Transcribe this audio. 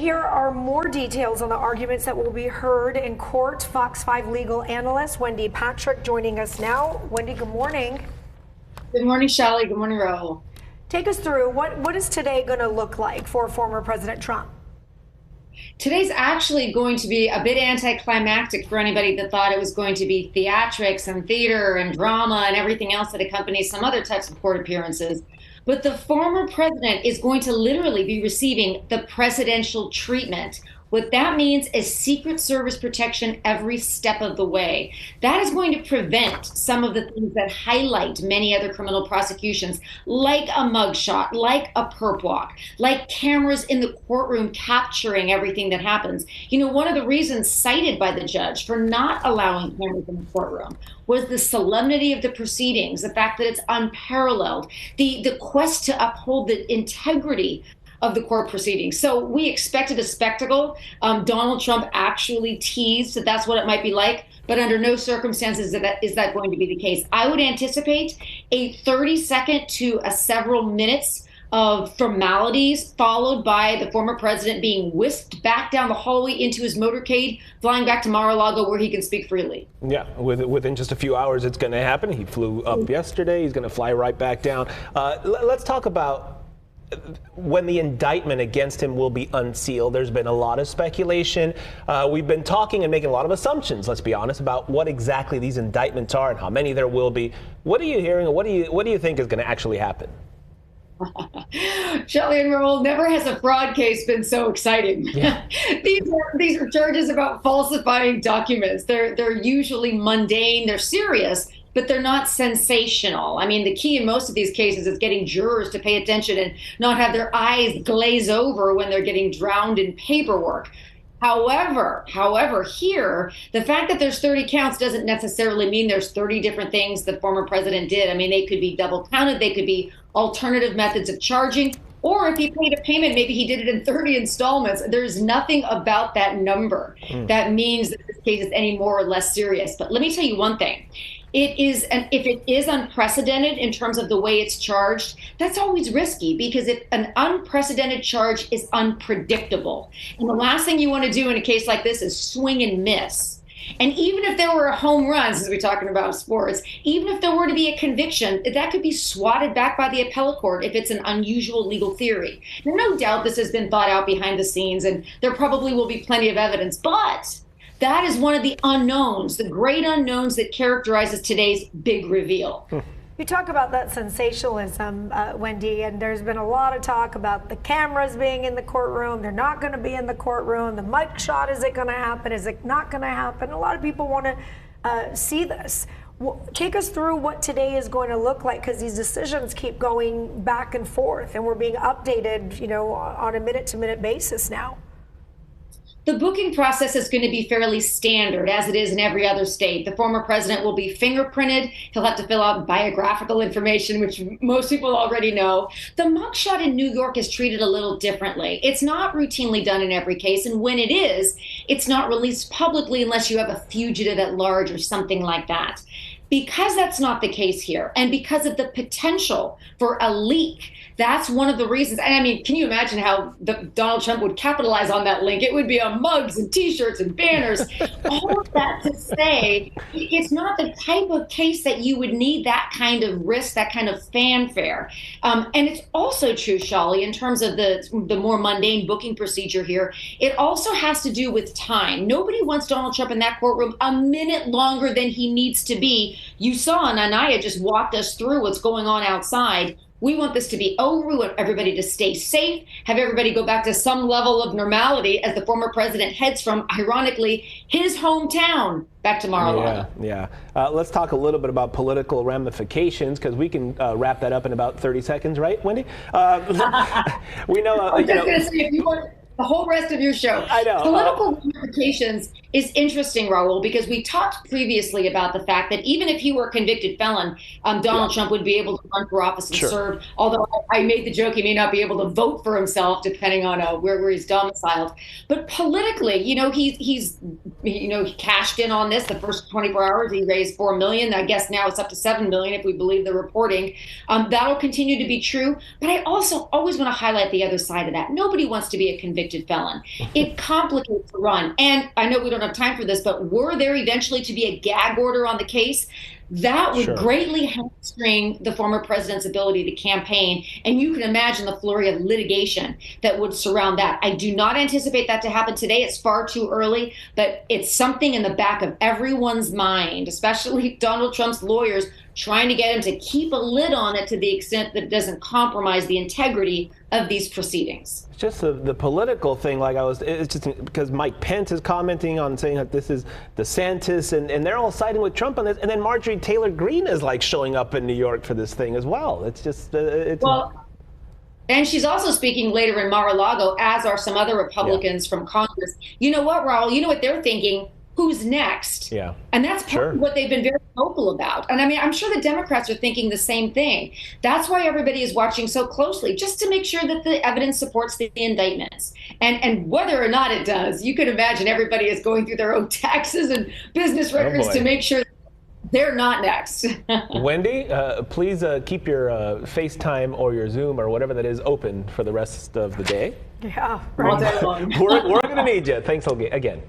here are more details on the arguments that will be heard in court. Fox 5 legal analyst Wendy Patrick joining us now. Wendy, good morning. Good morning, Shelley. Good morning, Raul. Take us through what is today going to look like for former President Trump? Today's actually going to be a bit anticlimactic for anybody that thought it was going to be theatrics and theater and drama and everything else that accompanies some other types of court appearances. But the former president is going to literally be receiving the presidential treatment. What that means is Secret Service protection every step of the way. That is going to prevent some of the things that highlight many other criminal prosecutions, like a mugshot, like a perp walk, like cameras in the courtroom capturing everything that happens. You know, one of the reasons cited by the judge for not allowing cameras in the courtroom was the solemnity of the proceedings, the fact that it's unparalleled, the quest to uphold the integrity of the court proceedings. So we expected a spectacle. Donald Trump actually teased that that's what it might be like, but under no circumstances is that going to be the case. I would anticipate a 30-second to a several minutes of formalities, followed by the former president being whisked back down the hallway into his motorcade, flying back to Mar-a-Lago where he can speak freely. Yeah, within just a few hours it's going to happen. He flew up yesterday. He's going to fly right back down. Let's talk about when the indictment against him will be unsealed. There's been a lot of speculation. We've been talking and making a lot of assumptions, let's be honest, about what exactly these indictments are and how many there will be. What are you hearing, or what do you think is going to actually happen? Shelley and Raul, never has a fraud case been so exciting. Yeah. These are charges about falsifying documents. They're usually mundane, they're serious, but they're not sensational. I mean, the key in most of these cases is getting jurors to pay attention and not have their eyes glaze over when they're getting drowned in paperwork. However, here, the fact that there's 30 counts doesn't necessarily mean there's 30 different things the former president did. I mean, they could be double counted, they could be alternative methods of charging, or if he paid a payment, maybe he did it in 30 installments. There's nothing about that number that means that this case is any more or less serious. But let me tell you one thing. If it is unprecedented in terms of the way it's charged, that's always risky, because if an unprecedented charge is unpredictable, and the last thing you want to do in a case like this is swing and miss. And even if there were a home run, since we're talking about sports, even if there were to be a conviction, that could be swatted back by the appellate court if it's an unusual legal theory. Now, no doubt this has been thought out behind the scenes, and there probably will be plenty of evidence, but that is one of the unknowns, the great unknowns that characterizes today's big reveal. You talk about that sensationalism, Wendy, and there's been a lot of talk about the cameras being in the courtroom. They're not going to be in the courtroom. The mic shot, is it going to happen? Is it not going to happen? A lot of people want to see this. Take us through what today is going to look like, because these decisions keep going back and forth, and we're being updated, you know, on a minute-to-minute basis now. The booking process is going to be fairly standard, as it is in every other state. The former president will be fingerprinted. He'll have to fill out biographical information, which most people already know. The mugshot in New York is treated a little differently. It's not routinely done in every case, and when it is, it's not released publicly unless you have a fugitive at large or something like that. Because that's not the case here, and because of the potential for a leak, that's one of the reasons. And I mean, can you imagine how Donald Trump would capitalize on that link? It would be on mugs and T-shirts and banners. All of that to say, it's not the type of case that you would need that kind of risk, that kind of fanfare. And it's also true, Shelley, in terms of the more mundane booking procedure here, it also has to do with time. Nobody wants Donald Trump in that courtroom a minute longer than he needs to be. You saw, and Anaya just walked us through what's going on outside. We want this to be over. We want everybody to stay safe, have everybody go back to some level of normality as the former president heads from, ironically, his hometown back to Mar-a-Lago. Yeah. Let's talk a little bit about political ramifications, because we can wrap that up in about 30 seconds, right, Wendy? We know. I was just going to say, if you want the whole rest of your show. I know. Political ramifications is interesting, Raul, because we talked previously about the fact that even if he were a convicted felon, Donald Trump would be able to run for office and serve. Although I made the joke he may not be able to vote for himself, depending on where he's domiciled. But politically, you know, he's he cashed in on this. The first 24 hours, he raised $4 million. I guess now it's up to $7 million if we believe the reporting. That'll continue to be true. But I also always want to highlight the other side of that. Nobody wants to be a convicted felon. It complicates the run. And I know we don't have time for this, but were there eventually to be a gag order on the case, that would greatly hamstring the former president's ability to campaign. And you can imagine the flurry of litigation that would surround that. I do not anticipate that to happen today. It's far too early, but it's something in the back of everyone's mind, especially Donald Trump's lawyers, trying to get him to keep a lid on it to the extent that it doesn't compromise the integrity of these proceedings. It's just the political thing, it's just because Mike Pence is commenting on saying that this is DeSantis, and they're all siding with Trump on this, and then Marjorie Taylor Greene is showing up in New York for this thing as well. It's just, and she's also speaking later in Mar-a-Lago, as are some other Republicans from Congress. You know what, Raul? You know what they're thinking? Who's next? Yeah. And that's part of what they've been very vocal about. And I mean, I'm sure the Democrats are thinking the same thing. That's why everybody is watching so closely, just to make sure that the evidence supports the indictments. And whether or not it does, you can imagine everybody is going through their own taxes and business records to make sure they're not next. Wendy, please keep your FaceTime or your Zoom or whatever that is open for the rest of the day. Yeah, All day long. We're going to need you. Thanks again.